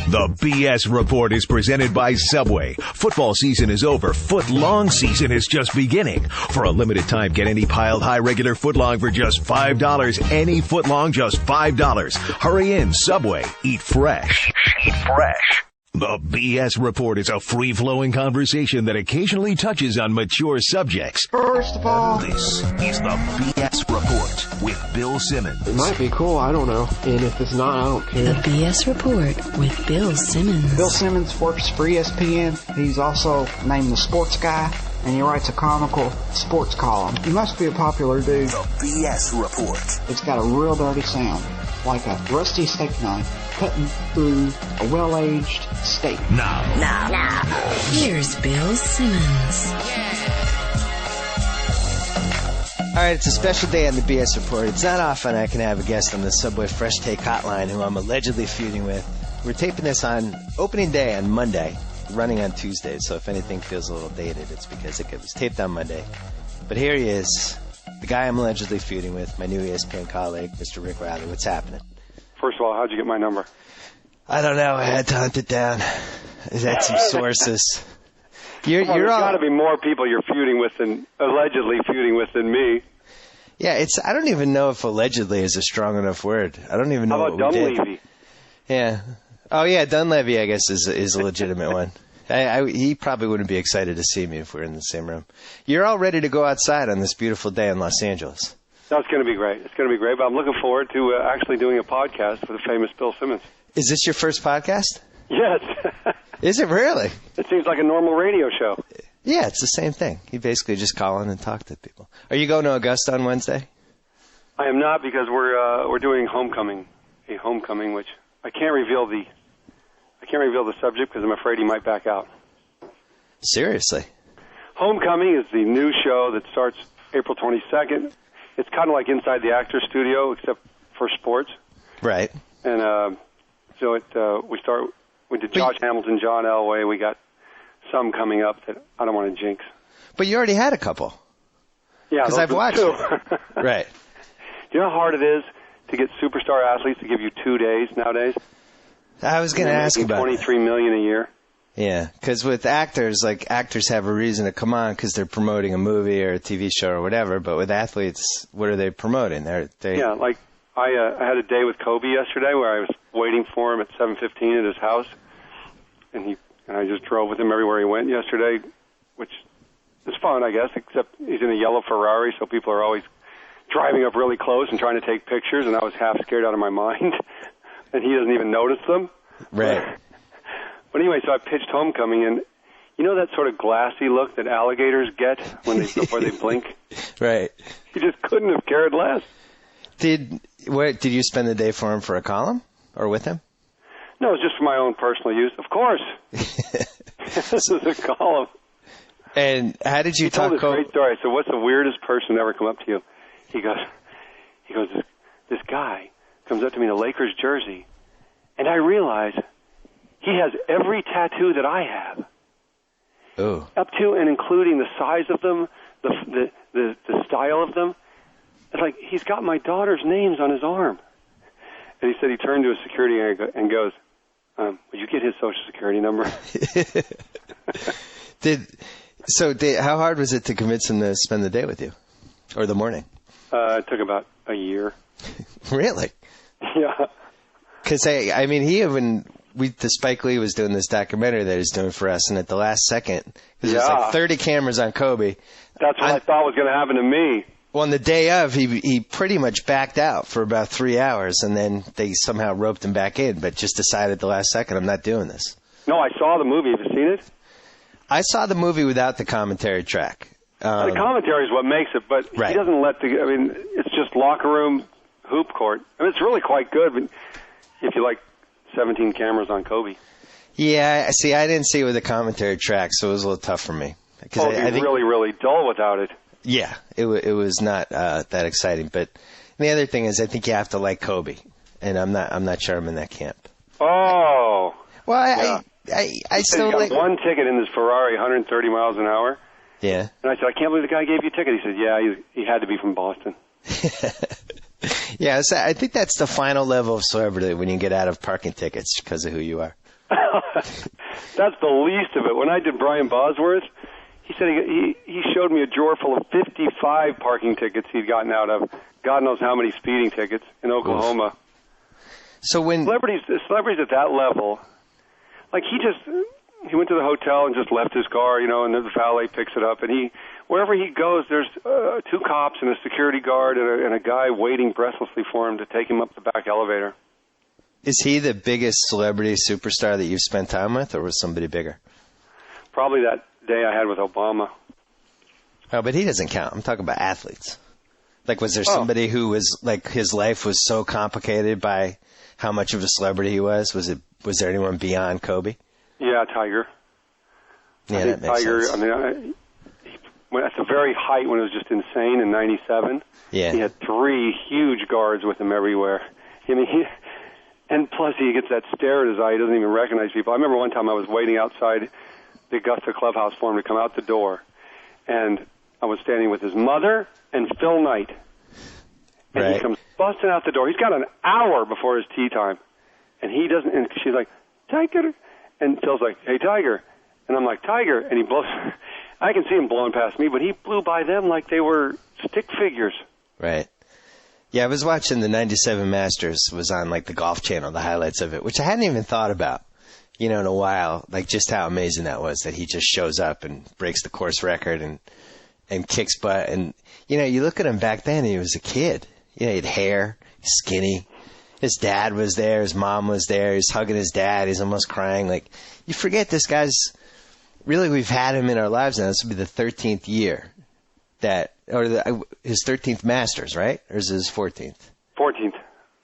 The BS Report is presented by Subway. Football season is over. Foot-long season is just beginning. For a limited time, get any piled high regular footlong for just $5. Any footlong, just $5. Hurry in, Subway. Eat fresh. Eat fresh. The BS Report is a free-flowing conversation that occasionally touches on mature subjects. First of all, This is the BS Report with Bill Simmons. it might be cool, I don't know. And if it's not, I don't The care. BS Report with Bill Simmons. Bill Simmons works for ESPN. He's also named the sports guy, and he writes a comical sports column. He must be a popular dude. The BS Report. It's got a real dirty sound, like a rusty steak knife cutting through a well-aged steak. Now. Here's Bill Simmons. All right, it's a special day on the BS Report. It's not often I can have a guest on the Subway Fresh Take Hotline who I'm allegedly feuding with. We're taping this on opening day on Monday, running on Tuesday, so if anything feels a little dated, it's because it was taped on Monday. But here he is, the guy I'm allegedly feuding with, my new ESPN colleague, Mr. Rick Reilly. What's happening? First of all, how'd you get my number? I don't know. I had to hunt it down. I had some sources. You're There's all... got to be more people you're allegedly feuding with than me. Yeah, I don't even know if allegedly is a strong enough word. I don't even know How about what we did. Dunleavy? Yeah. Oh, yeah, Dunleavy, I guess, is a legitimate one. He probably wouldn't be excited to see me if we were in the same room. You're all ready to go outside on this beautiful day in Los Angeles. That's going to be great. It's going to be great, but I'm looking forward to actually doing a podcast with the famous Bill Simmons. Is this your first podcast? Yes. Is it really? It seems like a normal radio show. Yeah, it's the same thing. You basically just call in and talk to people. Are you going to Augusta on Wednesday? I am not, because we're doing a homecoming, which I can't reveal the subject because I'm afraid he might back out. Seriously? Homecoming is the new show that starts April 22nd. It's kind of like Inside the Actors Studio, except for sports. Right. And we did Josh Hamilton, John Elway. We got some coming up that I don't want to jinx. But you already had a couple. Yeah, because I've watched two. it. Right. Do you know how hard it is to get superstar athletes to give you 2 days nowadays? I was going to ask about $23 million a year. Yeah, because with actors, like, actors have a reason to come on because they're promoting a movie or a TV show or whatever. But with athletes, what are they promoting? Yeah, like I had a day with Kobe yesterday where I was waiting for him at 7:15 at his house, and I just drove with him everywhere he went yesterday, which is fun, I guess. Except he's in a yellow Ferrari, so people are always driving up really close and trying to take pictures, and I was half scared out of my mind, and he doesn't even notice them. Right. But anyway, so I pitched Homecoming, and you know that sort of glassy look that alligators get before they blink? Right. He just couldn't have cared less. Did you spend the day for him for a column or with him? No, it's just for my own personal use. Of course. This is a column. And how did you He told talk? this great story. I said, "What's the weirdest person to ever come up to you?" He goes, this guy comes up to me in a Lakers jersey, and I realize he has every tattoo that I have. Ooh. Up to and including the size of them, the style of them. It's like he's got my daughter's names on his arm. And he said he turned to his security and goes, "Would you get his social security number?" How hard was it to convince him to spend the day with you, or the morning? It took about a year. Really? Yeah. Because the Spike Lee was doing this documentary that he's doing for us, and at the last second, because there's like 30 cameras on Kobe. That's what I thought was going to happen to me. Well, on the day of, he pretty much backed out for about 3 hours, and then they somehow roped him back in, but just decided at the last second, I'm not doing this. No, I saw the movie. Have you seen it? I saw the movie without the commentary track. The commentary is what makes it, but right. He doesn't it's just locker room hoop court. It's really quite good, but if you like 17 cameras on Kobe. Yeah, see, I didn't see it with the commentary track, so it was a little tough for me. I think really, really dull without it. Yeah, it was not that exciting. But the other thing is, I think you have to like Kobe, and I'm not sure I'm in that camp. Oh. Well, I still got like one ticket in this Ferrari, 130 miles an hour. Yeah. And I said, I can't believe the guy gave you a ticket. He said, yeah, he had to be from Boston. Yeah, so I think that's the final level of celebrity when you get out of parking tickets because of who you are. That's the least of it. When I did Brian Bosworth, he said he showed me a drawer full of 55 parking tickets he'd gotten out of God knows how many speeding tickets in Oklahoma. Oof. So when celebrities at that level, like he went to the hotel and just left his car, and then the valet picks it up, and wherever he goes, there's 2 cops and a security guard and a guy waiting breathlessly for him to take him up the back elevator. Is he the biggest celebrity superstar that you've spent time with, or was somebody bigger? Probably that day I had with Obama. Oh, but he doesn't count. I'm talking about athletes. Like, was there somebody who was, like, his life was so complicated by how much of a celebrity he was? Was there anyone beyond Kobe? Yeah, Tiger. Yeah, that makes Tiger, sense. I mean, he at the very height when it was just insane in '97, yeah. He had 3 huge guards with him everywhere. I mean, and plus he gets that stare in his eye. He doesn't even recognize people. I remember one time I was waiting outside the Augusta clubhouse for him to come out the door, and I was standing with his mother and Phil Knight. And right. He comes busting out the door. He's got an hour before his tea time, and he doesn't. And she's like, Tiger, and Phil's like, hey, Tiger, and I'm like, Tiger, and he blows. I can see him blowing past me, but he blew by them like they were stick figures. Right. Yeah, I was watching the '97 Masters. Was on like the Golf Channel, the highlights of it, which I hadn't even thought about, in a while. Like just how amazing that was that he just shows up and breaks the course record and kicks butt. And you look at him back then, he was a kid. He had hair, skinny. His dad was there. His mom was there. He's hugging his dad. He's almost crying. Like, you forget this guy's really, we've had him in our lives now. This will be the 13th year his 13th Masters, right? Or is it his 14th? 14th.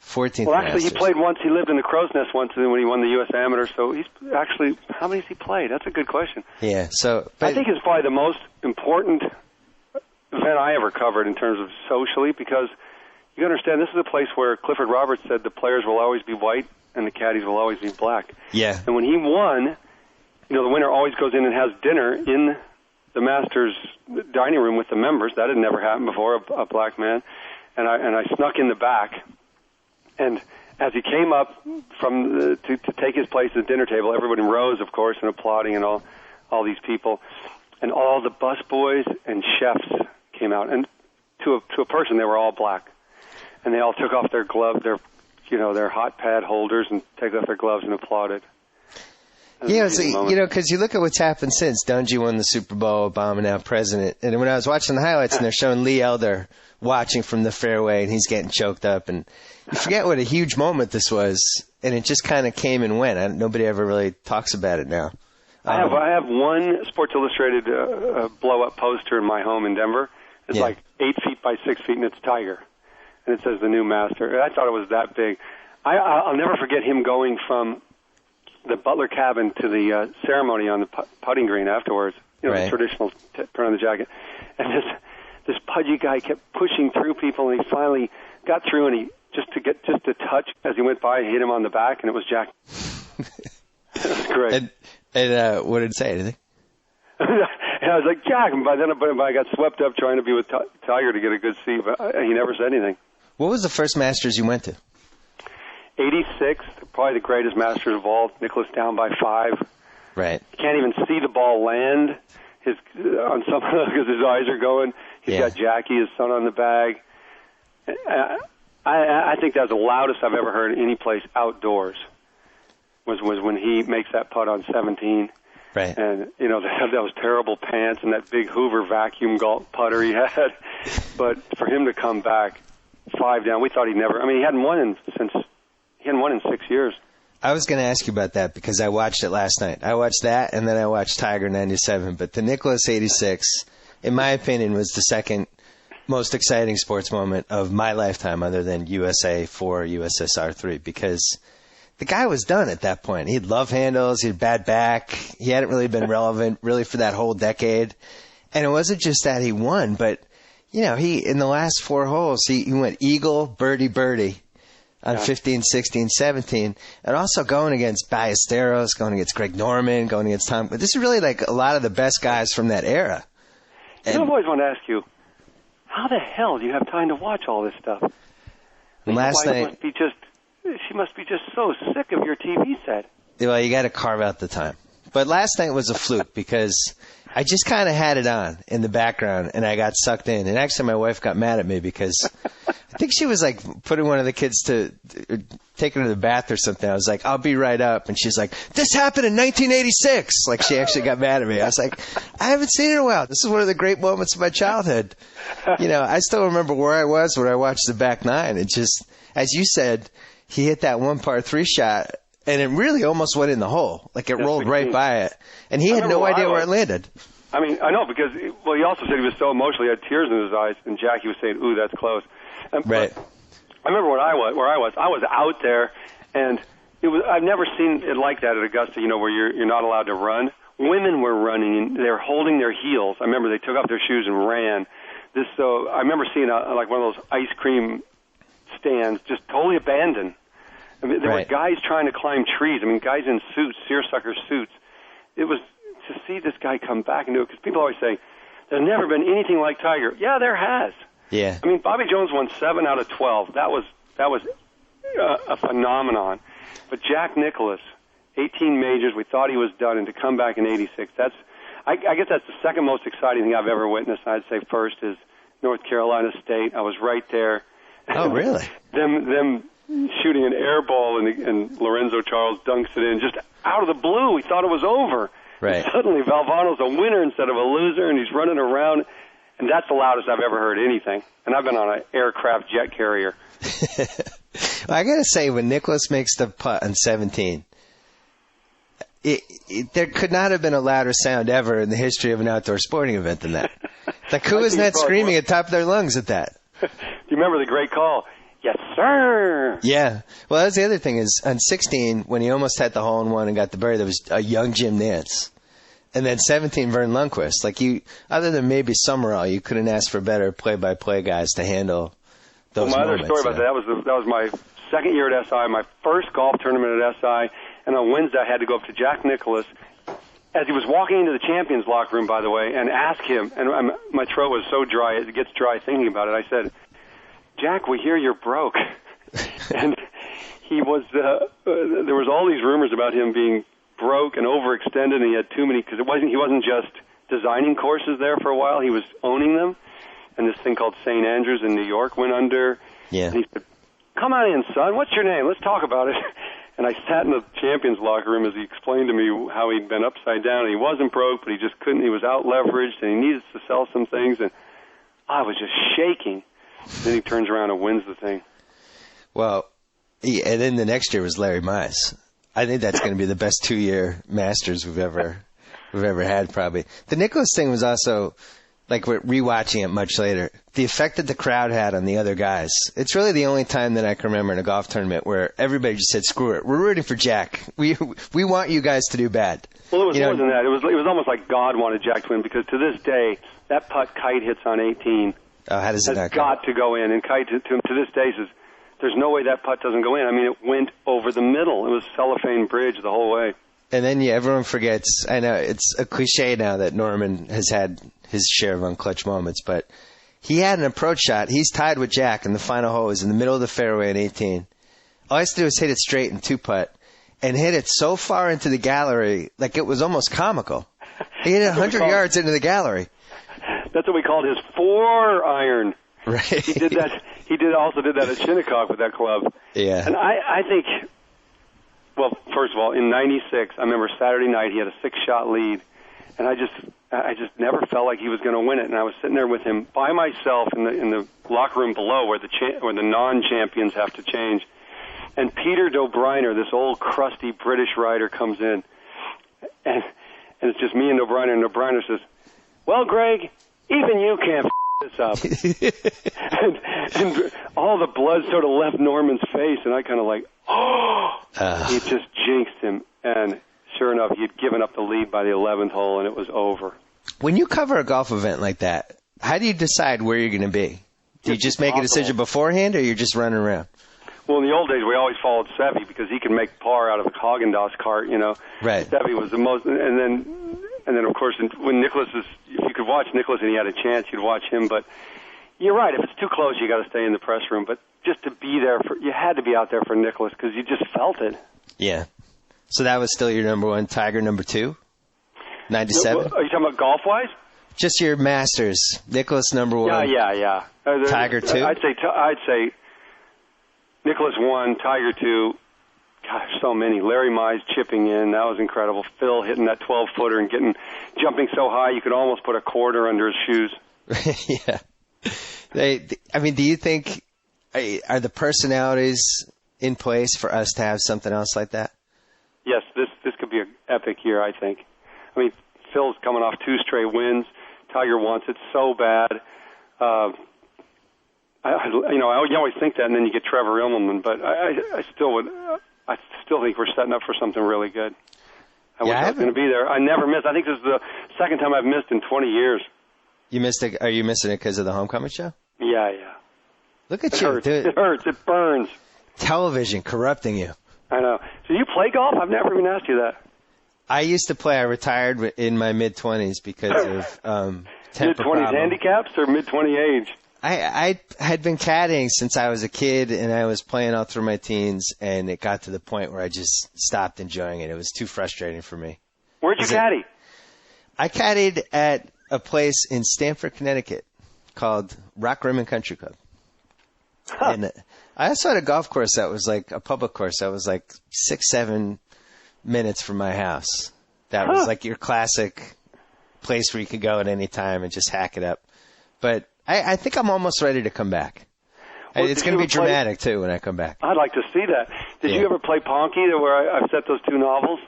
14th Well, actually, Masters. he played once. He lived in the Crow's Nest once when he won the U.S. Amateur. So he's actually, how many has he played? That's a good question. Yeah. So I think it's probably the most important event I ever covered in terms of socially, because you understand this is a place where Clifford Roberts said the players will always be white and the caddies will always be black. Yeah. And when he won, the winner always goes in and has dinner in the Masters dining room with the members. That had never happened before, a black man. And I snuck in the back. And as he came up to take his place at the dinner table, everybody rose, of course, and applauding and all these people. And all the busboys and chefs came out. And to a person, they were all black. And they all took off their gloves, their hot pad holders, and take off their gloves and applauded. Yeah, because you look at what's happened since. Dungy won the Super Bowl, Obama now president. And when I was watching the highlights, and they're showing Lee Elder watching from the fairway, and he's getting choked up. And you forget what a huge moment this was, and it just kind of came and went. Nobody ever really talks about it now. I have one Sports Illustrated blow-up poster in my home in Denver. It's like 8 feet by 6 feet, and it's Tiger. And it says the new master. I thought it was that big. I'll never forget him going from the Butler cabin to the ceremony on the putting green afterwards. Right. The traditional turn on the jacket. And this pudgy guy kept pushing through people, and he finally got through, and he just to touch as he went by, he hit him on the back, and it was Jack. It was great. And what did it say? Anything? And I was like, Jack, and by then I got swept up trying to be with Tiger to get a good seat, but he never said anything. What was the first Masters you went to? 86, probably the greatest Masters of all. Nicklaus down by 5. Right. You can't even see the ball land on some because his eyes are going. He's got Jackie, his son, on the bag. I think that's the loudest I've ever heard any place outdoors. Was when he makes that putt on 17. Right. And, those terrible pants and that big Hoover vacuum golf putter he had. But for him to come back 5 down, we thought he hadn't won in 6 years. I was going to ask you about that because I watched it last night. I watched that, and then I watched Tiger 97. But the Nicklaus 86, in my opinion, was the second most exciting sports moment of my lifetime other than USA 4, USSR 3, because the guy was done at that point. He had love handles. He had bad back. He hadn't really been relevant really for that whole decade. And it wasn't just that he won, but, he in the last 4 holes, he went eagle, birdie, birdie on 15, 16, 17, and also going against Ballesteros, going against Greg Norman, going against Tom. But this is really like a lot of the best guys from that era. And I've always wanted to ask you, how the hell do you have time to watch all this stuff? Last night, she must be just so sick of your TV set. Well, you got to carve out the time. But last night was a fluke because I just kind of had it on in the background, and I got sucked in. And actually, my wife got mad at me because I think she was like putting one of the kids to take her to the bath or something. I was like, I'll be right up. And she's like, this happened in 1986. Like, she actually got mad at me. I was like, I haven't seen it in a while. This is one of the great moments of my childhood. You know, I still remember where I was when I watched the back nine. It just, as you said, he hit that one par 3 shot, and it really almost went in the hole. Like, it rolled right by it. And he had no idea where it landed. I mean, I know, because, well, he also said he was so emotional, he had tears in his eyes, and Jackie was saying, ooh, that's close. Right. I remember where I was out there, and I've never seen it like that at Augusta, you know, where you're not allowed to run. Women were running, and they were holding their heels. I remember they took off their shoes and ran. I remember seeing like one of those ice cream stands just totally abandoned. I mean, there were guys trying to climb trees. I mean, guys in suits, seersucker suits. It was to see this guy come back and do it, because people always say, there's never been anything like Tiger. Yeah, there has. Yeah. I mean, Bobby Jones won 7 out of 12. That was a phenomenon. But Jack Nicklaus, 18 majors, we thought he was done, and to come back in 86, I guess that's the second most exciting thing I've ever witnessed. I'd say first is North Carolina State. I was right there. Oh, really? Them shooting an air ball, and Lorenzo Charles dunks it in just out of the blue. We thought it was over. Right. And suddenly Valvano's a winner instead of a loser, and he's running around. And that's the loudest I've ever heard anything. And I've been on an aircraft jet carrier. Well, I got to say, when Nicklaus makes the putt on 17, there could not have been a louder sound ever in the history of an outdoor sporting event than that. Like, who was not screaming at the top of their lungs at that? Do you remember the great call? Yes, sir. Yeah. Well, that's the other thing is, on 16, when he almost had the hole-in-one and got the birdie, there was a young Jim Nance. And then 17, Vern Lundquist. Like, other than maybe Summerall, you couldn't ask for better play-by-play guys to handle those moments. My other story about that was my second year at SI, my first golf tournament at SI, and on Wednesday I had to go up to Jack Nicklaus as he was walking into the champions locker room, by the way, and ask him, and my throat was so dry, it gets dry thinking about it. I said, Jack, we hear you're broke. And he was, there was all these rumors about him being broke and overextended, and he had too many, because he wasn't just designing courses there for a while, he was owning them. And this thing called St. Andrews in New York went under. Yeah. And he said, come on in, son. What's your name? Let's talk about it. And I sat in the champions locker room as he explained to me how he'd been upside down. And he wasn't broke, but he just couldn't. He was out leveraged, and he needed to sell some things. And I was just shaking. Then he turns around and wins the thing. Well, and then the next year was Larry Mize. I think that's going to be the best 2-year Masters we've ever had, probably. The Nicklaus thing was also, like, we're rewatching it much later, the effect that the crowd had on the other guys. It's really the only time that I can remember in a golf tournament where everybody just said, screw it, we're rooting for Jack. We want you guys to do bad. Well, it was more than that. It was almost like God wanted Jack to win, because to this day, that putt Kite hits on 18 how does it not go? Got to go in. And Kite, to this day, says, there's no way that putt doesn't go in. I mean, it went over the middle. It was cellophane bridge the whole way. And then everyone forgets, I know it's a cliche now that Norman has had his share of unclutch moments, but he had an approach shot. He's tied with Jack, and the final hole is in the middle of the fairway at 18. All he has to do is hit it straight and 2-putt, and hit it so far into the gallery, like it was almost comical. He hit it 100 yards into the gallery. That's what we called his 4-iron. Right. He did that. He also did that at Shinnecock with that club. Yeah. And I think, well, first of all, in '96, I remember Saturday night he had a 6-shot lead, and I just never felt like he was going to win it. And I was sitting there with him by myself in the locker room below where the non-champions have to change. And Peter D'O'Brien, this old crusty British writer, comes in, and it's just me and O'Brien. And O'Brien says, "Well, Greg, even you can't this up." and all the blood sort of left Norman's face, and I kind of like, he just jinxed him. And sure enough, he had given up the lead by the 11th hole, and it was over. When you cover a golf event like that, how do you decide where you're going to be? Do you just make a decision beforehand, or you're just running around? Well, in the old days, we always followed Seve because he could make par out of a Haagen-Dazs cart, you know. Right. Seve was the most, and then of course, when Nicklaus if you could watch Nicklaus and he had a chance, you'd watch him. But you're right, if it's too close, you got to stay in the press room. But just to be there, you had to be out there for Nicklaus because you just felt it. Yeah. So that was still your number one. Tiger number 2? 97? Are you talking about golf-wise? Just your Masters. Nicklaus number 1. Yeah. Tiger 2? I'd say Nicklaus 1, Tiger 2. Gosh, so many. Larry Mize chipping in. That was incredible. Phil hitting that 12-footer and jumping so high you could almost put a quarter under his shoes. Yeah. Do you think, are the personalities in place for us to have something else like that? Yes, this could be an epic year, I think. I mean, Phil's coming off 2 straight wins. Tiger wants it so bad. You always think that, and then you get Trevor Immelman. But I still think we're setting up for something really good. I wish I was going to be there. I never miss. I think this is the second time I've missed in 20 years. You missed it? Are you missing it because of the homecoming show? Yeah. Look at it you, hurts. dude. It hurts. It burns. Television corrupting you. I know. So you play golf? I've never even asked you that. I used to play. I retired in my mid-20s because of temper mid-20s problem. handicaps or mid-20 age? I had been caddying since I was a kid, and I was playing all through my teens, and it got to the point where I just stopped enjoying it. It was too frustrating for me. Where'd you caddy? I caddied at a place in Stamford, Connecticut called Rock Rim and Country Club. Huh. And I also had a golf course that was like a public course that was like 6-7 minutes from my house. That was like your classic place where you could go at any time and just hack it up. But I think I'm almost ready to come back. Well, it's going to be dramatic, too, when I come back. I'd like to see that. Did you ever play Ponky, where I've set those 2 novels?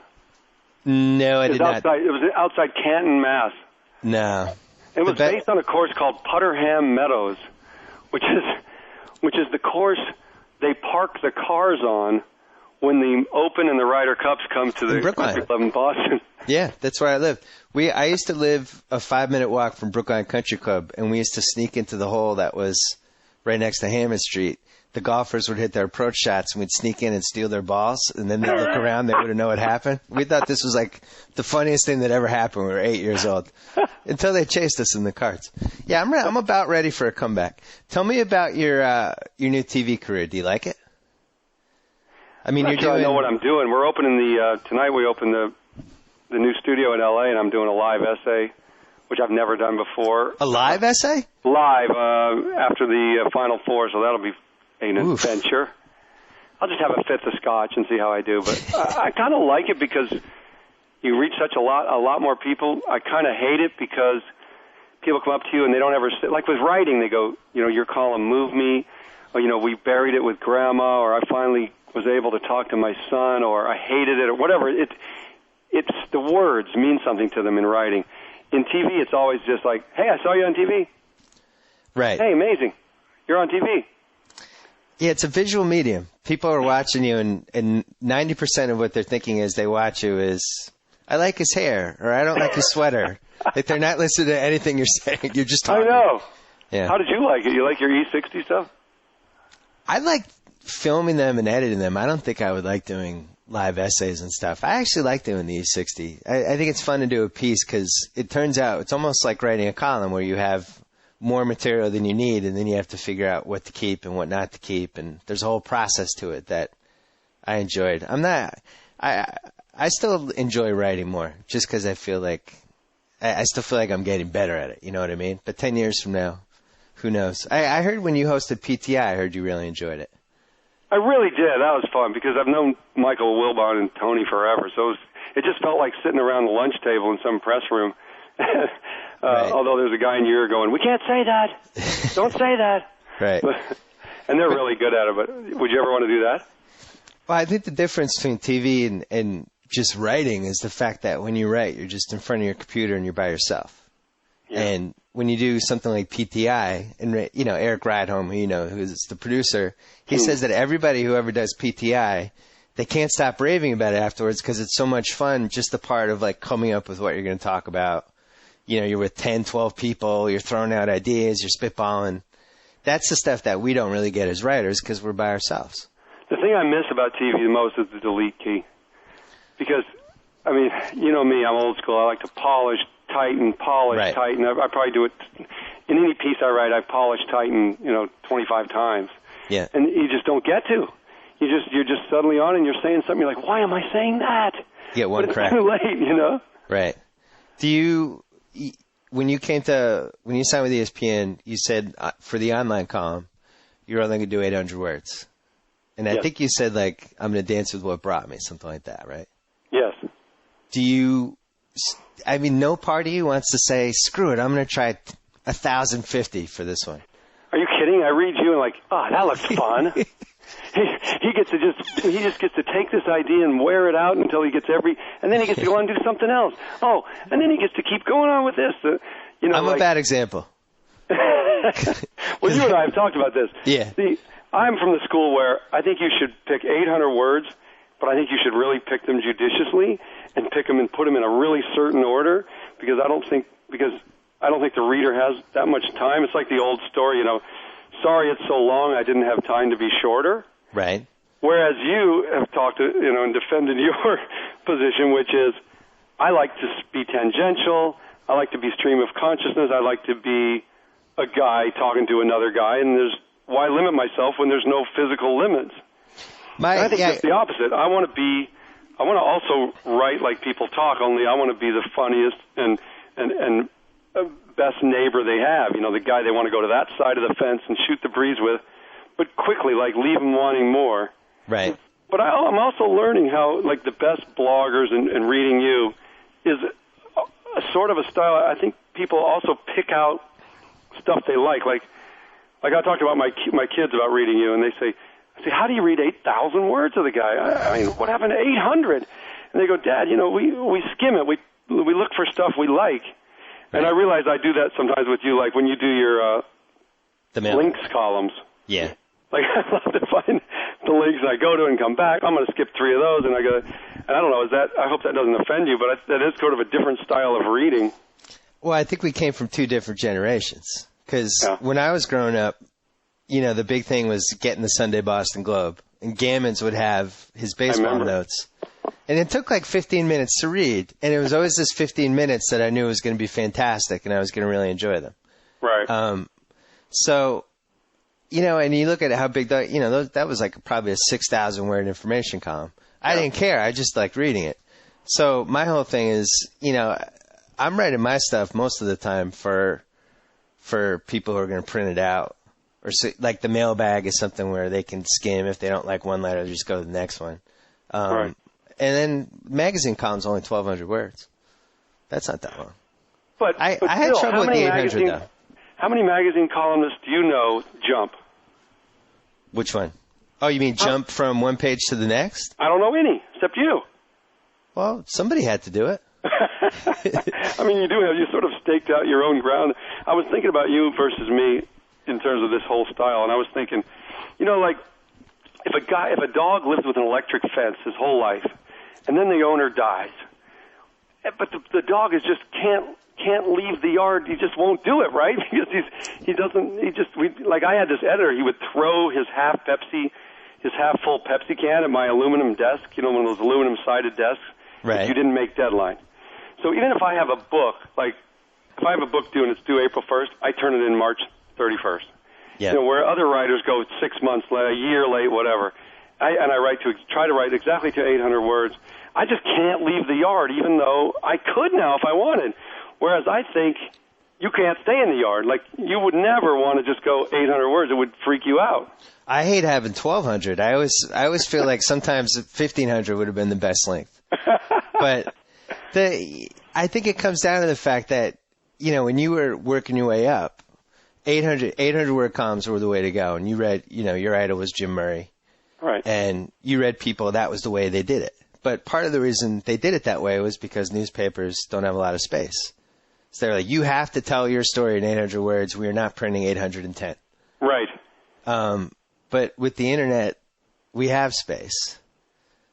No, I did not. It was outside Canton, Mass. No. It was based on a course called Putterham Meadows, which is the course they park the cars on when the Open and the Ryder Cups come to the Country Club in Boston. Yeah, that's where I live. I used to live a 5-minute walk from Brookline Country Club, and we used to sneak into the hole that was right next to Hammond Street. The golfers would hit their approach shots, and we'd sneak in and steal their balls, and then they'd look around, they wouldn't know what happened. We thought this was like the funniest thing that ever happened. We were 8 years old until they chased us in the carts. Yeah, I'm about ready for a comeback. Tell me about your new TV career. Do you like it? I mean, I know what I'm doing. We're opening tonight. We open the new studio in L.A. and I'm doing a live essay, which I've never done before. A live essay? Live after the Final Four, so that'll be an adventure. I'll just have a fifth of scotch and see how I do. But I kind of like it because you reach a lot more people. I kind of hate it because people come up to you and they don't ever sit. Like with writing, they go, your column moved me, or we buried it with Grandma, or I finally was able to talk to my son, or I hated it, or whatever. It's the words mean something to them in writing. In TV, it's always just like, hey, I saw you on TV. Right. Hey, amazing. You're on TV. Yeah, it's a visual medium. People are watching you, and 90% of what they're thinking as they watch you is, I like his hair, or I don't like his sweater. Like they're not listening to anything you're saying. You're just talking. I know. Yeah. How did you like it? You like your E60 stuff? I like filming them and editing them. I don't think I would like doing live essays and stuff. I actually like doing the E60. I think it's fun to do a piece because it turns out it's almost like writing a column where you have more material than you need, and then you have to figure out what to keep and what not to keep, and there's a whole process to it that I enjoyed. I still enjoy writing more just because I feel like I still feel like I'm getting better at it. You know what I mean? But 10 years from now, who knows? I heard when you hosted PTI, I heard you really enjoyed it. I really did. That was fun because I've known Michael Wilbon and Tony forever, so it just felt like sitting around the lunch table in some press room. Right. Although there's a guy in your ear going, we can't say that. Don't say that. Right. And they're really good at it, but would you ever want to do that? Well, I think the difference between TV and just writing is the fact that when you write, you're just in front of your computer and you're by yourself. Yeah. And when you do something like PTI, and Eric Rydholm, who's the producer, he says that everybody who ever does PTI, they can't stop raving about it afterwards because it's so much fun, just the part of like coming up with what you're going to talk about. You're with 10, 12 people, you're throwing out ideas, you're spitballing. That's the stuff that we don't really get as writers because we're by ourselves. The thing I miss about TV the most is the delete key. Because, I mean, you know me, I'm old school. I like to polish, tighten. Right. I probably do it in any piece I write. I polish, tighten, 25 times. Yeah. And you just don't get to. you're just suddenly on and you're saying something. You're like, why am I saying that? You get one but crack. It's too late, you know. Right. When you signed with ESPN, you said for the online column, you're only going to do 800 words. And I think you said, like, I'm going to dance with what brought me, something like that, right? Yes. No part of you wants to say, screw it, I'm going to try 1,050 for this one. Are you kidding? I read you and like, that looks fun. He just gets to take this idea and wear it out until he gets and then he gets to go on and do something else. Oh, and then he gets to keep going on with this. I'm a bad example. Well, you and I have talked about this. Yeah. I'm from the school where I think you should pick 800 words, but I think you should really pick them judiciously and pick them and put them in a really certain order because I don't think the reader has that much time. It's like the old story, sorry it's so long, I didn't have time to be shorter. Right. Whereas you have talked, and defended your position, which is I like to be tangential, I like to be stream of consciousness, I like to be a guy talking to another guy, and why limit myself when there's no physical limits? I think it's the opposite. I want to also write like people talk, only I want to be the funniest and best neighbor they have, the guy they want to go to that side of the fence and shoot the breeze with, but quickly, like, leave them wanting more. Right. But I'm also learning how, like, the best bloggers and reading you is a sort of a style. I think people also pick out stuff they like. Like I talked about my kids about reading you, and they say, how do you read 8,000 words of the guy? I mean, what happened to 800? And they go, Dad, we skim it. We look for stuff we like. And I realize I do that sometimes with you, like when you do your links columns. Yeah. Like, I love to find the links, and I go to and come back. I'm going to skip 3 of those, and I don't know, I hope that doesn't offend you, but that is sort of a different style of reading. Well, I think we came from 2 different generations. Because when I was growing up, the big thing was getting the Sunday Boston Globe. And Gammons would have his baseball notes. And it took like 15 minutes to read. And it was always this 15 minutes that I knew was going to be fantastic and I was going to really enjoy them. Right. So, and you look at how big that was like probably a 6,000 word information column. I didn't care. I just liked reading it. So my whole thing is, I'm writing my stuff most of the time for people who are going to print it out. Or like the mailbag is something where they can skim. If they don't like one letter, just go to the next one. Right. And then magazine column's only 1,200 words. That's not that long. But I had trouble with the 800, though. How many magazine columnists do you know jump? Which one? Oh, you mean jump from one page to the next? I don't know any, except you. Well, somebody had to do it. I mean, you sort of staked out your own ground. I was thinking about you versus me in terms of this whole style, and I was thinking, like, if a dog lives with an electric fence his whole life, and then the owner dies, but the dog can't leave the yard. He just won't do it, right? Because I had this editor. He would throw his half full Pepsi can at my aluminum desk. One of those aluminum sided desks. Right. You didn't make deadline. So even if I have a book, like if I have a book due and it's due April 1st, I turn it in March 31st. Yeah. Where other writers go 6 months late, a year late, whatever. I try to write exactly to 800 words. I just can't leave the yard, even though I could now if I wanted. Whereas I think you can't stay in the yard. Like, you would never want to just go 800 words. It would freak you out. I hate having 1,200. I always feel like sometimes 1,500 would have been the best length. But I think it comes down to the fact that, when you were working your way up, 800 word columns were the way to go. And you read, your idol was Jim Murray. Right. And you read people, that was the way they did it. But part of the reason they did it that way was because newspapers don't have a lot of space. So they're like, you have to tell your story in 800 words. We are not printing 810. Right. But with the internet, we have space.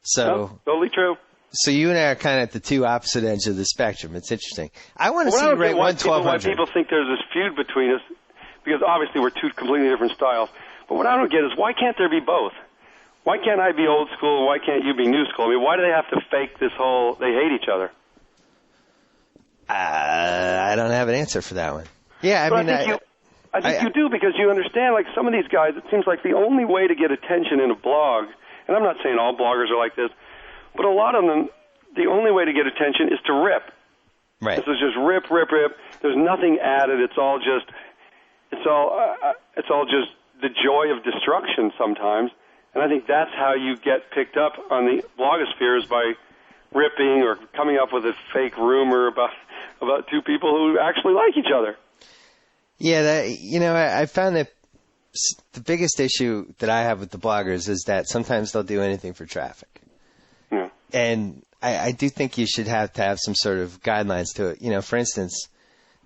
So totally true. So you and I are kind of at the 2 opposite ends of the spectrum. It's interesting. I want to see you write 1,200. Why people think there's this feud between us, because obviously we're 2 completely different styles. But what I don't get is, why can't there be both? Why can't I be old school? Why can't you be new school? I mean, why do they have to fake this whole, they hate each other? I don't have an answer for that one. Yeah, I think you do, because you understand, like, some of these guys, it seems like the only way to get attention in a blog and I'm not saying all bloggers are like this, but a lot of them, the only way to get attention is to rip. Right. This is just rip. There's nothing added. It's all just the joy of destruction sometimes. And I think that's how you get picked up on the blogosphere, is by ripping or coming up with a fake rumor about two people who actually like each other. Yeah, I found that the biggest issue that I have with the bloggers is that sometimes they'll do anything for traffic. Yeah. And I do think you should have to have some sort of guidelines to it. For instance,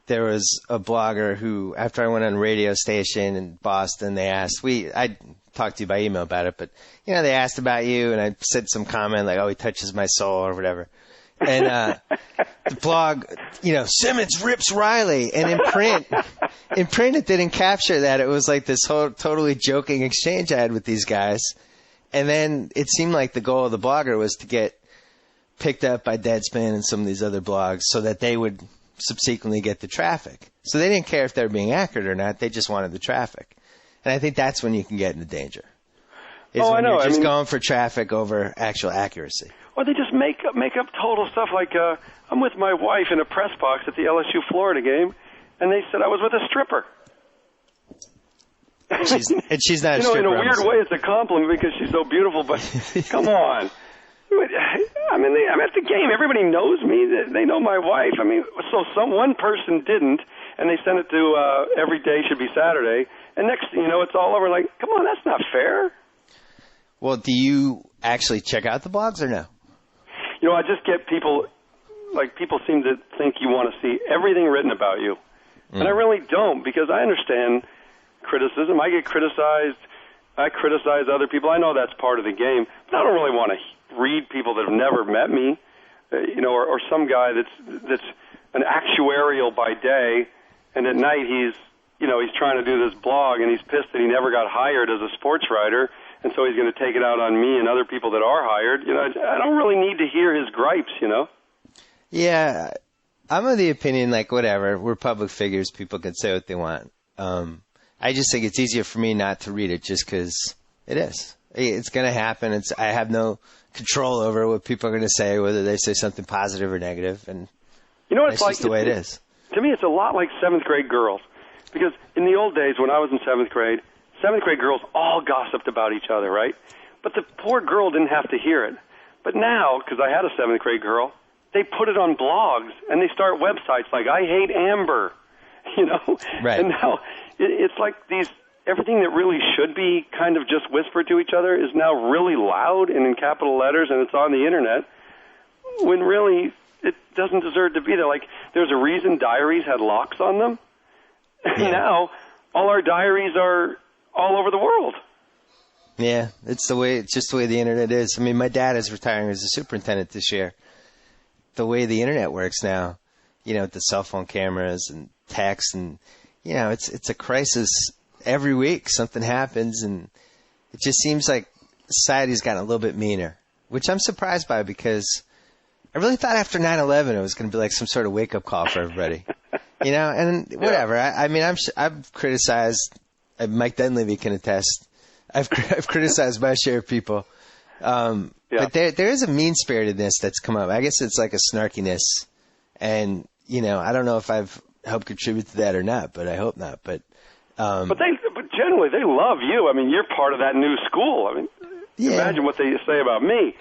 there was a blogger who, after I went on a radio station in Boston, they asked, I talked to you by email about it, but, they asked about you, and I said some comment like, oh, he touches my soul or whatever. And the blog, Simmons rips Reilly. And in print, it didn't capture that. It was like this whole totally joking exchange I had with these guys. And then it seemed like the goal of the blogger was to get picked up by Deadspin and some of these other blogs so that they would subsequently get the traffic. So they didn't care if they were being accurate or not. They just wanted the traffic. And I think that's when you can get into danger. I know. You're just going for traffic over actual accuracy. Or they just make up total stuff like, I'm with my wife in a press box at the LSU Florida game, and they said I was with a stripper. She's not a stripper. In a weird way, it's a compliment because she's so beautiful, but come on. I'm at the game. Everybody knows me. They know my wife. So one person didn't, and they sent it to every day should be Saturday, and next thing you know, it's all over. Like, come on, that's not fair. Well, do you actually check out the blogs or no? I just get people seem to think you want to see everything written about you. And I really don't, because I understand criticism. I get criticized. I criticize other people. I know that's part of the game. But I don't really want to read people that have never met me, or some guy that's an actuarial by day, and at night he's trying to do this blog, and he's pissed that he never got hired as a sports writer, and so he's going to take it out on me and other people that are hired. I don't really need to hear his gripes, Yeah, I'm of the opinion, whatever, we're public figures, people can say what they want. I just think it's easier for me not to read it just because it is. It's going to happen. I have no control over what people are going to say, whether they say something positive or negative, and it's just the way it is. To me, it's a lot like 7th grade girls, because in the old days when I was in 7th grade girls all gossiped about each other, right? But the poor girl didn't have to hear it. But now, because I had a 7th grade girl, they put it on blogs, and they start websites like, I hate Amber, Right. And now it's like everything that really should be kind of just whispered to each other is now really loud and in capital letters, and it's on the internet, when really it doesn't deserve to be there. Like, there's a reason diaries had locks on them, and now all our diaries are all over the world. Yeah, it's just the way the internet is. My dad is retiring as a superintendent this year. The way the internet works now, with the cell phone cameras and text, and it's a crisis every week. Something happens, and it just seems like society's gotten a little bit meaner, which I'm surprised by, because I really thought after 9/11 it was going to be like some sort of wake up call for everybody. And whatever. I've criticized. Mike Dunleavy can attest. I've criticized my share of people, but there is a mean-spiritedness that's come up. I guess it's like a snarkiness, and I don't know if I've helped contribute to that or not, but I hope not. But generally they love you. You're part of that new school. Imagine what they say about me,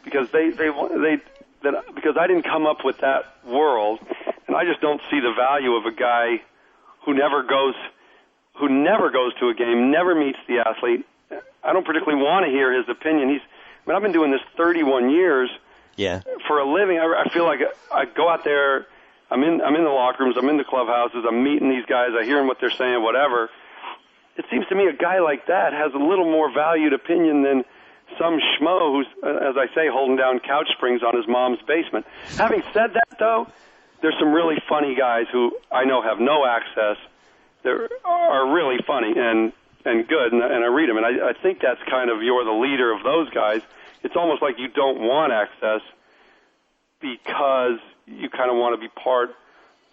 because because I didn't come up with that world, and I just don't see the value of a guy who never goes to a game, never meets the athlete. I don't particularly want to hear his opinion. I've been doing this 31 years for a living. I feel like I go out there, I'm in the locker rooms, I'm in the clubhouses, I'm meeting these guys, I hear what they're saying, whatever. It seems to me a guy like that has a little more valued opinion than some schmo who's, as I say, holding down couch springs on his mom's basement. Having said that, though, there's some really funny guys who I know have no access. They are really funny and good, and I read them. And I think that's kind of, you're the leader of those guys. It's almost like you don't want access because you kind of want to be part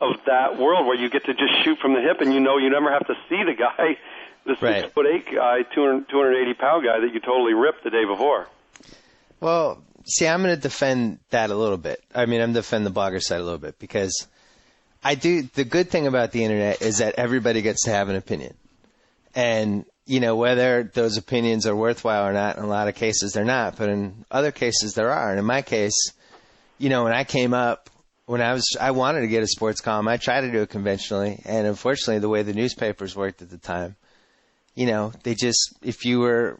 of that world where you get to just shoot from the hip, and you never have to see the guy, the 6'8" guy, 280-pound guy that you totally ripped the day before. Well, see, I'm going to defend that a little bit. I mean, I'm defending the blogger side a little bit because the good thing about the internet is that everybody gets to have an opinion. And, whether those opinions are worthwhile or not, in a lot of cases they're not, but in other cases there are. And in my case, when I came up, I wanted to get a sports column. I tried to do it conventionally. And unfortunately, the way the newspapers worked at the time, if you were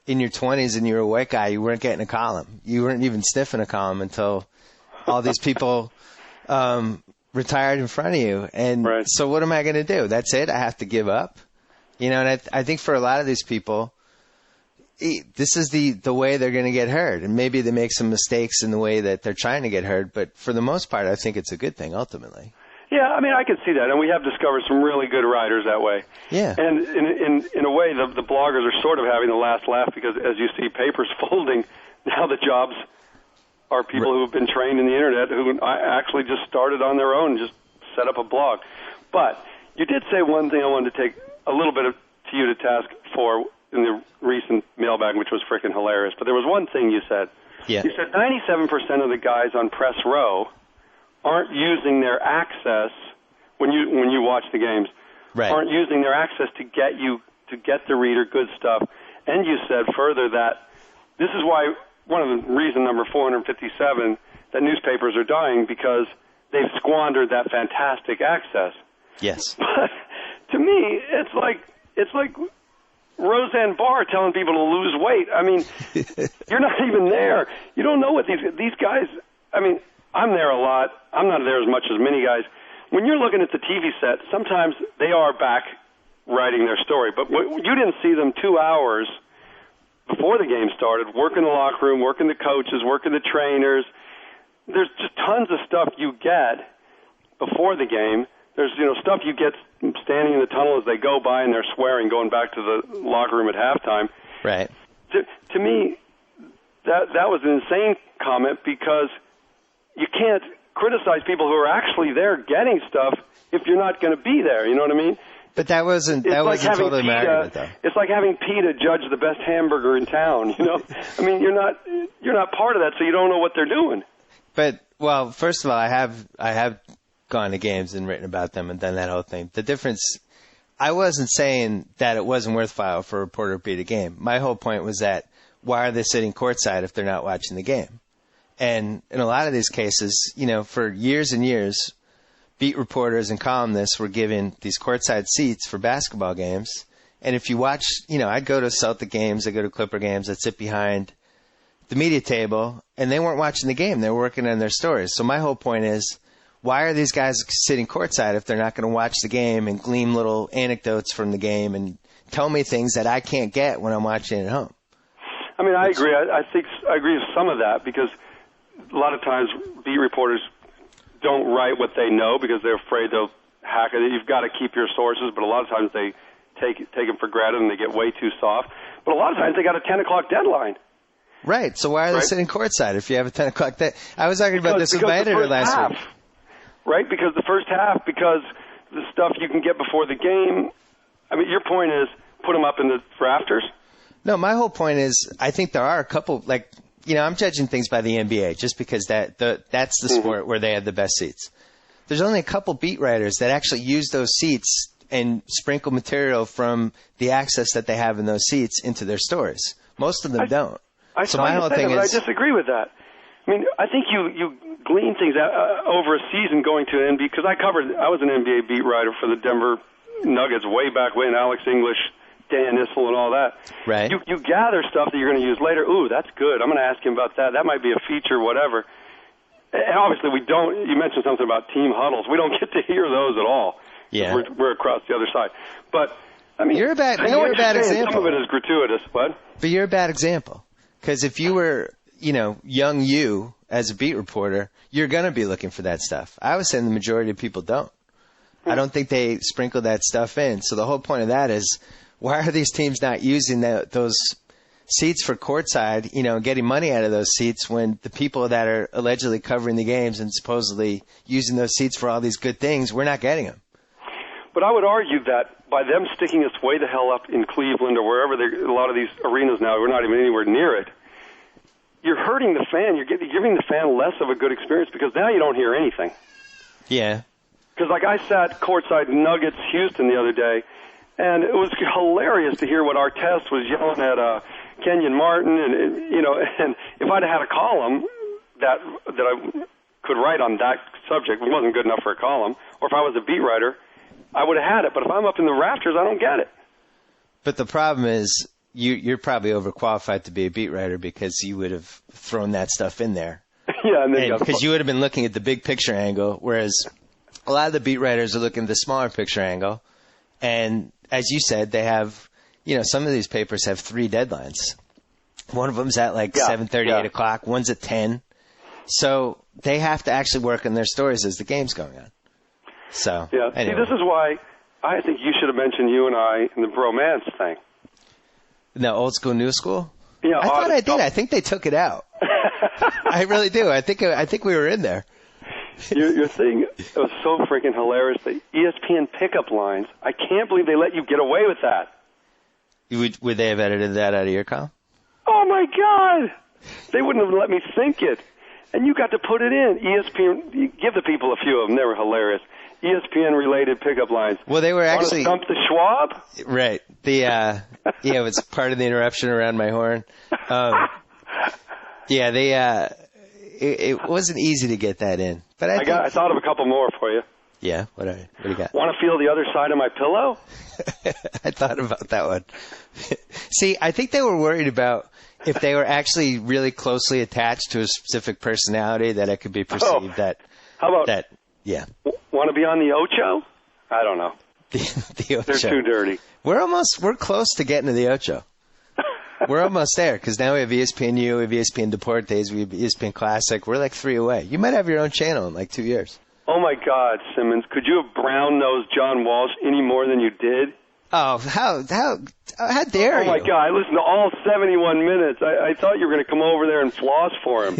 in your 20s and you were a white guy, you weren't getting a column. You weren't even sniffing a column until all these people retired in front of you. And right. So what am I going to do? That's it? I have to give up? And I think for a lot of these people, this is the way they're going to get heard. And maybe they make some mistakes in the way that they're trying to get heard. But for the most part, I think it's a good thing, ultimately. Yeah, I mean, I can see that. And we have discovered some really good writers that way. Yeah. And in a way, the bloggers are sort of having the last laugh because as you see papers folding, now the jobs are people who have been trained in the internet who actually just started on their own, just set up a blog. But you did say one thing I wanted to take a little bit to you to task for in the recent mailbag, which was freaking hilarious. But there was one thing you said. Yeah. You said 97% of the guys on press row aren't using their access when you watch the games. Right. Aren't using their access to get the reader good stuff. And you said further that this is why one of the reason number 457 that newspapers are dying because they've squandered that fantastic access. Yes. But to me, it's like Roseanne Barr telling people to lose weight. I mean, you're not even there. You don't know what these guys. I mean, I'm there a lot. I'm not there as much as many guys. When you're looking at the TV set, sometimes they are back writing their story, but you didn't see them 2 hours before the game started, working the locker room, working the coaches, working the trainers. There's just tons of stuff you get before the game. There's stuff you get standing in the tunnel as they go by and they're swearing, going back to the locker room at halftime. Right. To me, that was an insane comment because you can't criticize people who are actually there getting stuff if you're not going to be there. You know what I mean? But that wasn't totally my argument, though. It's like having PETA judge the best hamburger in town. I mean, you're not part of that, so you don't know what they're doing. But well, first of all, I have gone to games and written about them and done that whole thing. The difference, I wasn't saying that it wasn't worthwhile for a reporter to be at a game. My whole point was that why are they sitting courtside if they're not watching the game? And in a lot of these cases, for years and years, beat reporters and columnists were given these courtside seats for basketball games. And if you watch, I'd go to Celtic games, I'd go to Clipper games, I'd sit behind the media table, and they weren't watching the game. They were working on their stories. So my whole point is, why are these guys sitting courtside if they're not going to watch the game and glean little anecdotes from the game and tell me things that I can't get when I'm watching at home? I mean, I agree. I think I agree with some of that because a lot of times beat reporters don't write what they know because they're afraid they'll hack it. You've got to keep your sources, but a lot of times they take them for granted and they get way too soft. But a lot of times they got a 10 o'clock deadline. Right. So why are they sitting courtside if you have a 10 o'clock deadline? I was arguing about this with my editor last week. Right? Because the first half, because the stuff you can get before the game. I mean, your point is put them up in the rafters? No, my whole point is I think there are a couple, I'm judging things by the NBA just because that's the sport where they have the best seats. There's only a couple beat writers that actually use those seats and sprinkle material from the access that they have in those seats into their stories. Most of them don't. I disagree with that. I mean, I think you glean things over a season going to an NBA because I was an NBA beat writer for the Denver Nuggets way back when, Alex English, Dan Issel, and all that. Right. You gather stuff that you're going to use later. Ooh, that's good. I'm going to ask him about that. That might be a feature, whatever. And obviously, we don't. You mentioned something about team huddles. We don't get to hear those at all. Yeah. We're across the other side. But I mean, you're a bad example. Some of it is gratuitous, but you're a bad example because if you were, young you as a beat reporter, you're going to be looking for that stuff. I was saying the majority of people don't. I don't think they sprinkle that stuff in. So the whole point of that is, why are these teams not using those seats for courtside, getting money out of those seats when the people that are allegedly covering the games and supposedly using those seats for all these good things, we're not getting them? But I would argue that by them sticking us way the hell up in Cleveland or wherever a lot of these arenas now, we're not even anywhere near it. you're hurting the fan. You're giving the fan less of a good experience because now you don't hear anything. Yeah. Because, like, I sat courtside Nuggets Houston the other day, and it was hilarious to hear what Artest was yelling at Kenyon Martin, and you know, and if I'd had a column that I could write on that subject, it wasn't good enough for a column, or if I was a beat writer, I would have had it. But if I'm up in the rafters, I don't get it. But the problem is you're probably overqualified to be a beat writer because you would have thrown that stuff in there. Yeah, and because you would have been looking at the big picture angle, whereas a lot of the beat writers are looking at the smaller picture angle. And as you said, they have, some of these papers have 3 deadlines. One of them's at 7:30, 8 o'clock. One's at 10. So they have to actually work on their stories as the game's going on. So, yeah. Anyway. See, this is why I think you should have mentioned you and I in the bromance thing. No, old school, new school? Yeah, I thought I did. I think they took it out. I really do. I think we were in there. Your thing was so freaking hilarious. The ESPN pickup lines. I can't believe they let you get away with that. Would they have edited that out of your column? Oh, my God. They wouldn't have let me think it. And you got to put it in. ESPN, you give the people a few of them. They were hilarious. ESPN-related pickup lines. Well, they were actually... Want to dump the Schwab? Right. It was part of the interruption around my horn. It wasn't easy to get that in. But I thought of a couple more for you. Yeah, what do you got? Want to feel the other side of my pillow? I thought about that one. See, I think they were worried about if they were actually really closely attached to a specific personality that it could be perceived that... How about... that? Yeah. Want to be on the Ocho? I don't know. The Ocho. They're too dirty. We're close to getting to the Ocho. We're almost there because now we have ESPNU, we have ESPN Deportes, we have ESPN Classic. We're 3 away. You might have your own channel in 2 years. Oh, my God, Simmons. Could you have brown-nosed John Walsh any more than you did? Oh, how dare you? Oh, my God. I listened to all 71 minutes. I thought you were going to come over there and floss for him.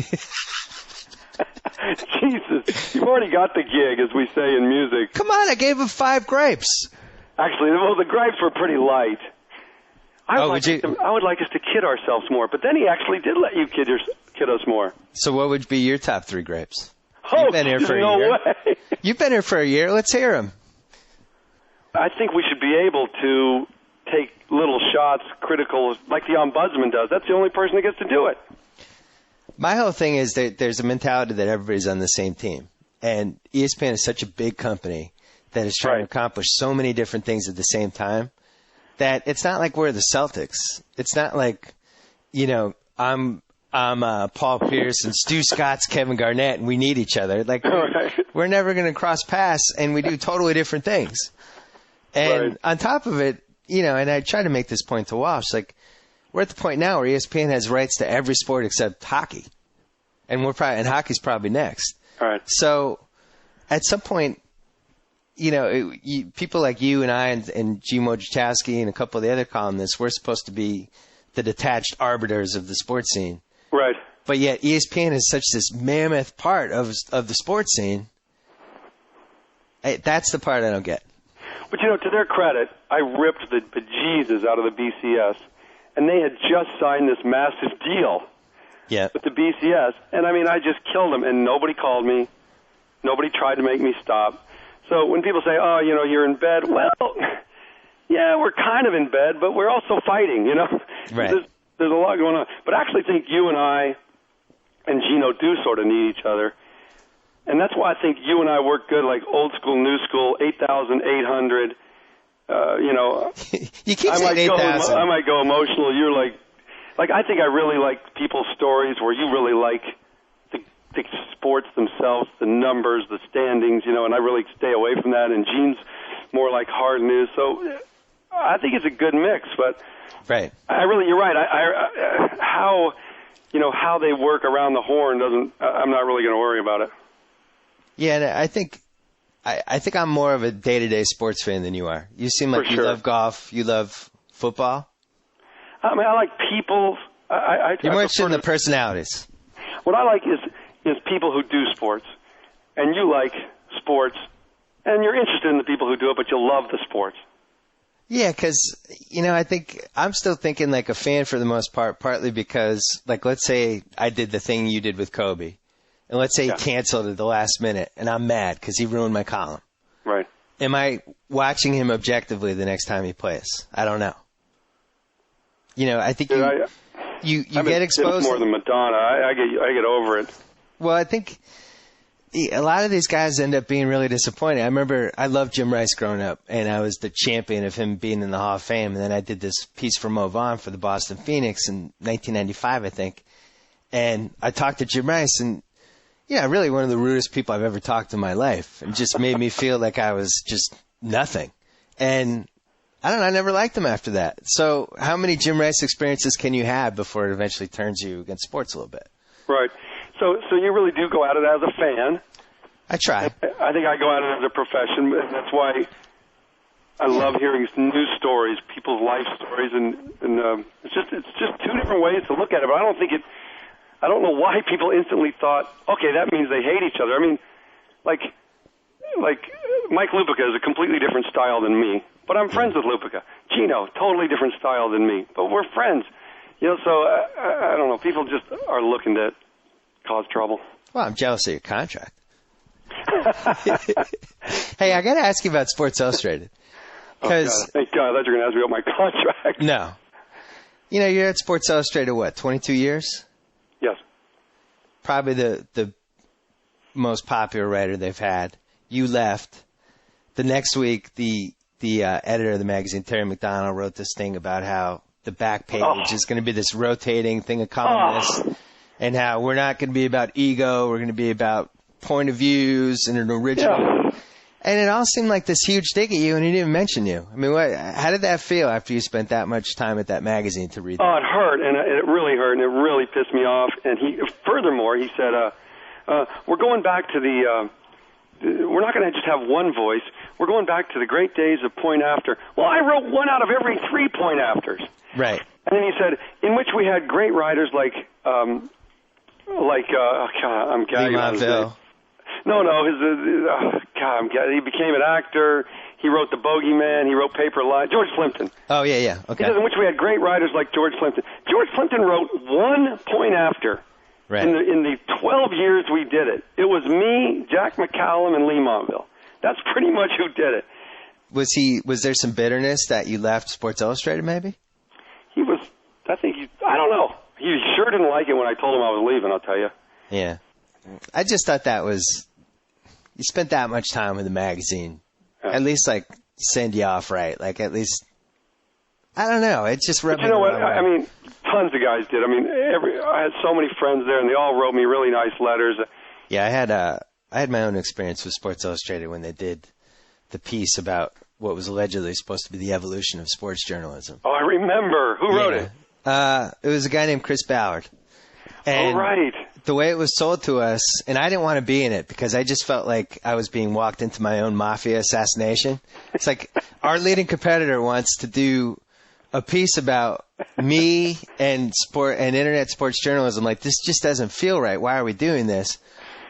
Jesus. You've already got the gig, as we say in music. Come on, I gave him 5 grapes. Actually, the grapes were pretty light. I would like us to kid ourselves more, but then he actually did let you kid us more. So what would be your top 3 grapes? Oh, You've been here for a year. Way. You've been here for a year. Let's hear them. I think we should be able to take little shots, critical, like the ombudsman does. That's the only person that gets to do it. My whole thing is that there's a mentality that everybody's on the same team. And ESPN is such a big company that is trying to accomplish so many different things at the same time that it's not like we're the Celtics. It's not like, I'm Paul Pierce and Stu Scott's Kevin Garnett and we need each other. We're never going to cross paths and we do totally different things. And on top of it, and I try to make this point to Walsh, we're at the point now where ESPN has rights to every sport except hockey. And hockey's probably next. All right. So at some point, people like you and I and G. Wojciechowski and a couple of the other columnists, we're supposed to be the detached arbiters of the sports scene. Right. But yet ESPN is such this mammoth part of the sports scene. That's the part I don't get. But, to their credit, I ripped the bejesus out of the BCS, and they had just signed this massive deal with the BCS. And, I just killed them, and nobody called me. Nobody tried to make me stop. So when people say, oh, you're in bed, well, yeah, we're kind of in bed, but we're also fighting, Right. There's a lot going on. But I actually think you and I and Gino do sort of need each other. And that's why I think you and I work good, like old school, new school, 8,800. You keep saying 8,000. I might go emotional. You're like I think I really like people's stories where you really like the sports themselves, the numbers, the standings, and I really stay away from that. And Gene's more like hard news. So I think it's a good mix, but right. You're right. How they work around the horn I'm not really going to worry about it. Yeah, and I think I'm more of a day-to-day sports fan than you are. You seem like you love golf, you love football. I like people. You're more interested in the personalities. What I like is people who do sports, and you like sports, and you're interested in the people who do it, but you love the sports. Yeah, because, I think I'm still thinking like a fan for the most part, partly because, like, let's say I did the thing you did with Kobe, and let's say he canceled at the last minute, and I'm mad because he ruined my column. Right. Am I watching him objectively the next time he plays? I don't know. I think you get exposed. More than Madonna. I get over it. Well, I think a lot of these guys end up being really disappointed. I remember I loved Jim Rice growing up, and I was the champion of him being in the Hall of Fame. And then I did this piece for Mo Vaughn for the Boston Phoenix in 1995, I think. And I talked to Jim Rice, and really one of the rudest people I've ever talked to in my life, and just made me feel like I was just nothing. And I don't know, I never liked him after that. So how many Jim Rice experiences can you have before it eventually turns you against sports a little bit? Right. So you really do go at it as a fan. I try. I think I go at it as a profession. That's why I love hearing news stories, people's life stories, and it's just two different ways to look at it. But I don't know why people instantly thought, okay, that means they hate each other. I mean, like Mike Lupica is a completely different style than me, but I'm friends with Lupica. Gino, totally different style than me, but we're friends. So I don't know. People just are looking to cause trouble. Well, I'm jealous of your contract. Hey, I got to ask you about Sports Illustrated. Thank God. I thought you were going to ask me about my contract. No. You're at Sports Illustrated, what, 22 years? Yes. Probably the most popular writer they've had. You left. The next week, the editor of the magazine, Terry McDonald, wrote this thing about how the back page is going to be this rotating thing of columnists, and how we're not going to be about ego, we're going to be about point of views and an original. Yeah. And it all seemed like this huge dig at you, and he didn't mention you. I mean, how did that feel after you spent that much time at that magazine to read that? Oh, it hurt, and it really hurt, and it really pissed me off. And furthermore, he said, we're going back to we're not going to just have one voice. We're going back to the great days of point after. Well, I wrote one out of every 3 point afters. Right. And then he said, in which we had great writers like I'm gagging on his name. No, he became an actor. He wrote The Bogeyman. He wrote Paper Line. George Plimpton. Oh, yeah. Okay. He says, in which we had great writers like George Plimpton. George Plimpton wrote 1 point after. Right. In the 12 years we did it. It was me, Jack McCallum, and Lee Montville. That's pretty much who did it. Was there some bitterness that you left Sports Illustrated, maybe? I don't know. He sure didn't like it when I told him I was leaving, I'll tell you. Yeah. I just thought you spent that much time with the magazine. Yeah. At least, send you off right. At least, I don't know. It just rubbed me the wrong way. I mean, tons of guys did. I mean, I had so many friends there, and they all wrote me really nice letters. Yeah, I had my own experience with Sports Illustrated when they did the piece about what was allegedly supposed to be the evolution of sports journalism. Oh, I remember. Who wrote it? It was a guy named Chris Ballard. And right. The way it was sold to us, and I didn't want to be in it because I just felt like I was being walked into my own mafia assassination. It's like our leading competitor wants to do a piece about me and sport and internet sports journalism. Like, this just doesn't feel right. Why are we doing this?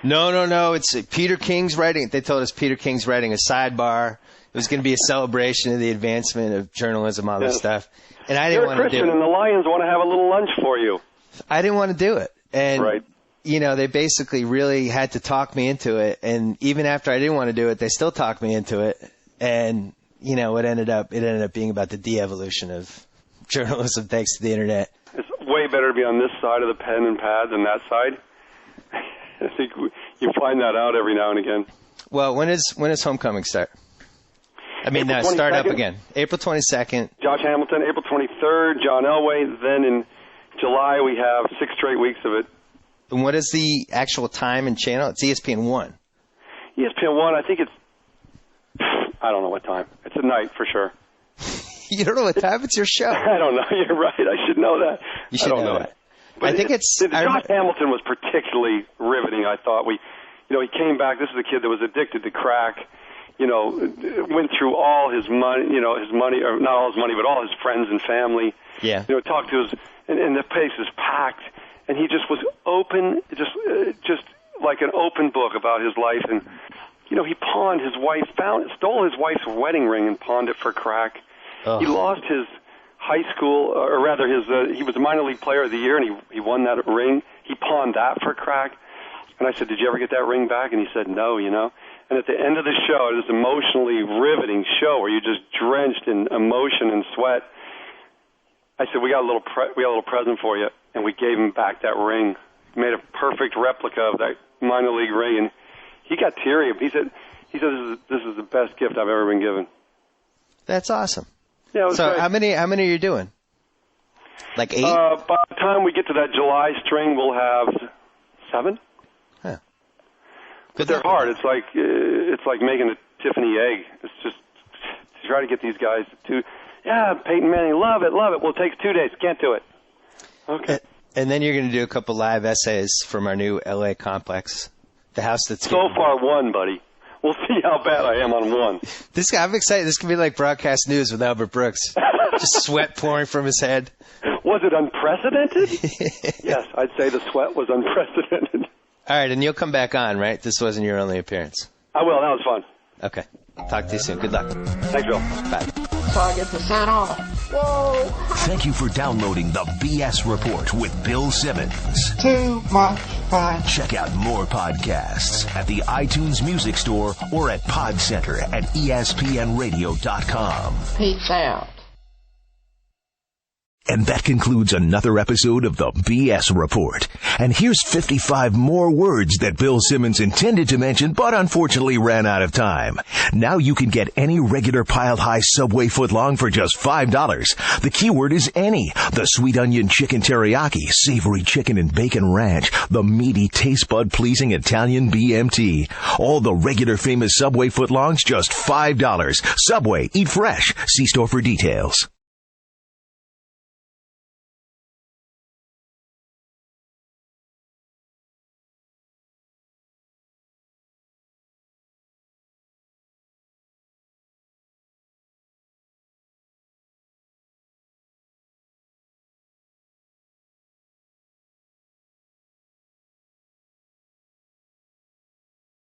No. It's Peter King's writing. They told us Peter King's writing a sidebar. It was going to be a celebration of the advancement of journalism, all this stuff. And I didn't want to do it. You're a Christian, and the Lions want to have a little lunch for you. I didn't want to do it. And, right. They basically really had to talk me into it. And even after I didn't want to do it, they still talked me into it. And, it ended up being about the de-evolution of journalism thanks to the internet. It's way better to be on this side of the pen and pad than that side. I think you find that out every now and again. Well, when is homecoming start? I mean, start up again. April 22nd. Josh Hamilton, April 23rd, John Elway. Then in July we have 6 straight weeks of it. And what is the actual time and channel? It's ESPN 1. ESPN 1, I think it's, I don't know what time. It's at night for sure. You don't know what time? It's your show. I don't know. You're right. I should know that. You should know that. But I think it's... Josh Hamilton was particularly riveting, I thought. He came back. This is a kid that was addicted to crack. Went through all his money, his money, or not all his money, but all his friends and family. Yeah. Talked to and the place is packed, and he just was open, just like an open book about his life. And, he pawned his wife, stole his wife's wedding ring and pawned it for crack. He lost his high school, or rather he was a minor league player of the year, and he won that ring. He pawned that for crack. And I said, did you ever get that ring back? And he said, no, And at the end of the show, this emotionally riveting show where you're just drenched in emotion and sweat, I said, we got a little present for you, and we gave him back that ring. Made a perfect replica of that minor league ring, and he got teary. He said this is the best gift I've ever been given. That's awesome. Yeah. So great. how many are you doing? Like 8? By the time we get to that July string, we'll have 7. Huh. But they're hard. It's like making a Tiffany egg. It's just to try to get these guys to, Peyton Manning, love it. Well, it takes 2 days. Can't do it. Okay. And then you're going to do a couple live essays from our new L.A. complex, the house that's so far one, buddy. We'll see how bad I am on one. This guy, I'm excited. This could be like broadcast news with Albert Brooks. Just sweat pouring from his head. Was it unprecedented? Yes, I'd say the sweat was unprecedented. All right, and you'll come back on, right? This wasn't your only appearance. I will. That was fun. Okay. Talk to you soon. Good luck. Thanks, Bill. Bye. So I get to sign off. Whoa. Thank you for downloading the BS Report with Bill Simmons. Too much fun. Check out more podcasts at the iTunes Music Store or at Pod Center at ESPNRadio.com. Peace out. And that concludes another episode of the BS Report. And here's 55 more words that Bill Simmons intended to mention, but unfortunately ran out of time. Now you can get any regular piled high Subway footlong for just $5. The keyword is any. The sweet onion chicken teriyaki, savory chicken and bacon ranch, the meaty taste bud pleasing Italian BMT. All the regular famous Subway footlongs, just $5. Subway, eat fresh. See store for details.